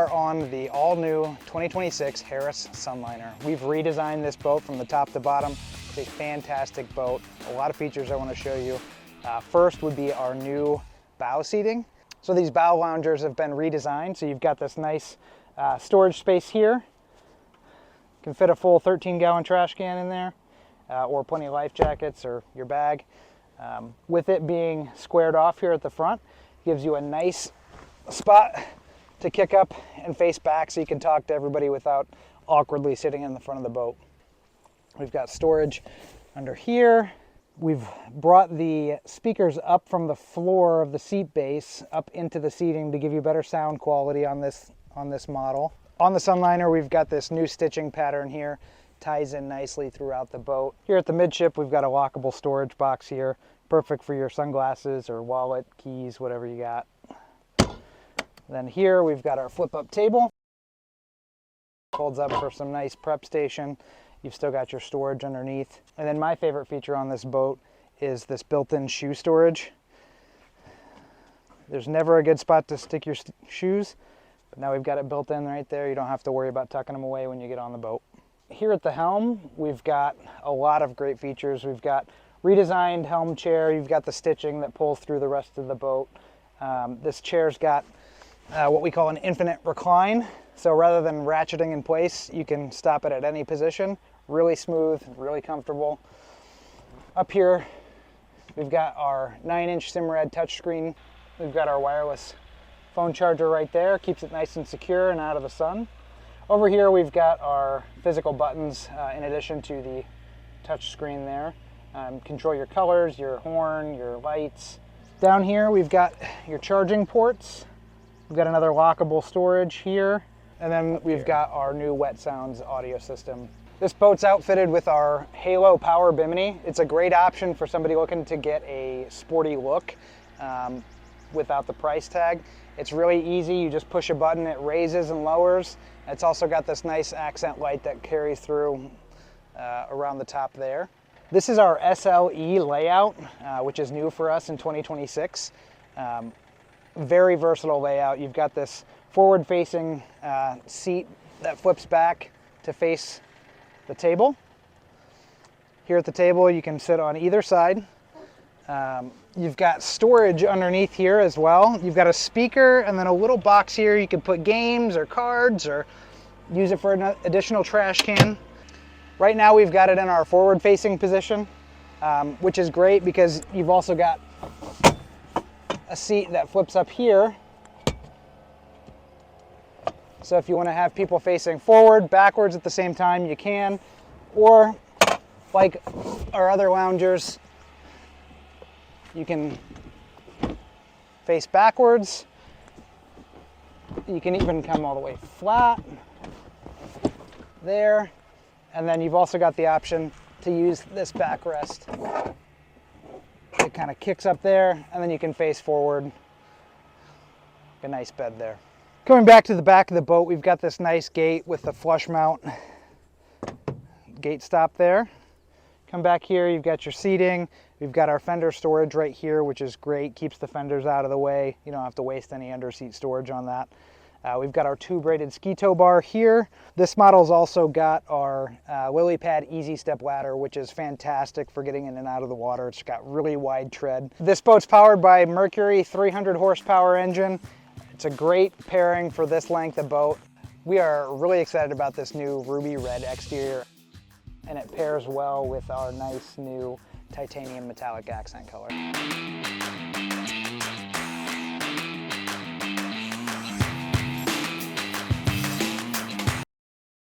are on the all-new 2026 Harris Sunliner. We've redesigned this boat from the top to bottom. It's a fantastic boat. A lot of features I want to show you. First would be our new bow seating. So these bow loungers have been redesigned. So you've got this nice storage space here. Can fit a full 13-gallon trash can in there, or plenty of life jackets or your bag. With it being squared off here at the front, gives you a nice spot to kick up and face back so you can talk to everybody without awkwardly sitting in the front of the boat. We've got storage under here. We've brought the speakers up from the floor of the seat base up into the seating to give you better sound quality on this model. On the Sunliner, we've got this new stitching pattern here. Ties in nicely throughout the boat. Here at the Midship, we've got a lockable storage box here. Perfect for your sunglasses or wallet, keys, whatever you got. Then here we've got our flip-up table. Folds up for some nice prep station. You've still got your storage underneath. And then my favorite feature on this boat is this built-in shoe storage. There's never a good spot to stick your shoes, but now we've got it built in right there. You don't have to worry about tucking them away when you get on the boat. Here at the Helm, we've got a lot of great features. We've got redesigned Helm chair. You've got the stitching that pulls through the rest of the boat. This chair's got what we call an infinite recline. So rather than ratcheting in place, you can stop it at any position. Really smooth, really comfortable. Up here, we've got our 9-inch Simrad touchscreen. We've got our wireless phone charger right there. Keeps it nice and secure and out of the sun. Over here, we've got our physical buttons in addition to the touch screen there. Control your colors, your horn, your lights. Down here, we've got your charging ports. We've got another lockable storage here. And then we've got our new Wet Sounds audio system. This boat's outfitted with our Halo Power Bimini. It's a great option for somebody looking to get a sporty look without the price tag. It's really easy. You just push a button, it raises and lowers. It's also got this nice accent light that carries through around the top there. This is our SLE layout, which is new for us in 2026. Very versatile layout. You've got this forward-facing seat that flips back to face the table. Here at the table, you can sit on either side. You've got storage underneath here as well. You've got a speaker and then a little box here. You can put games or cards or use it for an additional trash can. Right now we've got it in our forward-facing position, which is great because you've also got a seat that flips up here. So if you want to have people facing forward, backwards at the same time, you can. Or like our other loungers, you can face backwards. You can even come all the way flat there. And then you've also got the option to use this backrest. It kind of kicks up there, and then you can face forward. A nice bed there. Going back to the back of the boat, we've got this nice gate with the flush mount gate stop there. Come back here, you've got your seating. We've got our Fender storage right here, which is great. Keeps the fenders out of the way. You don't have to waste any underseat storage on that. We've got our tube-rated ski tow bar here. This model's also got our lily pad easy step ladder, which is fantastic for getting in and out of the water. It's got really wide tread. This boat's powered by Mercury 300 horsepower engine. It's a great pairing for this length of boat. We are really excited about this new ruby red exterior, and it pairs well with our nice new titanium metallic accent color.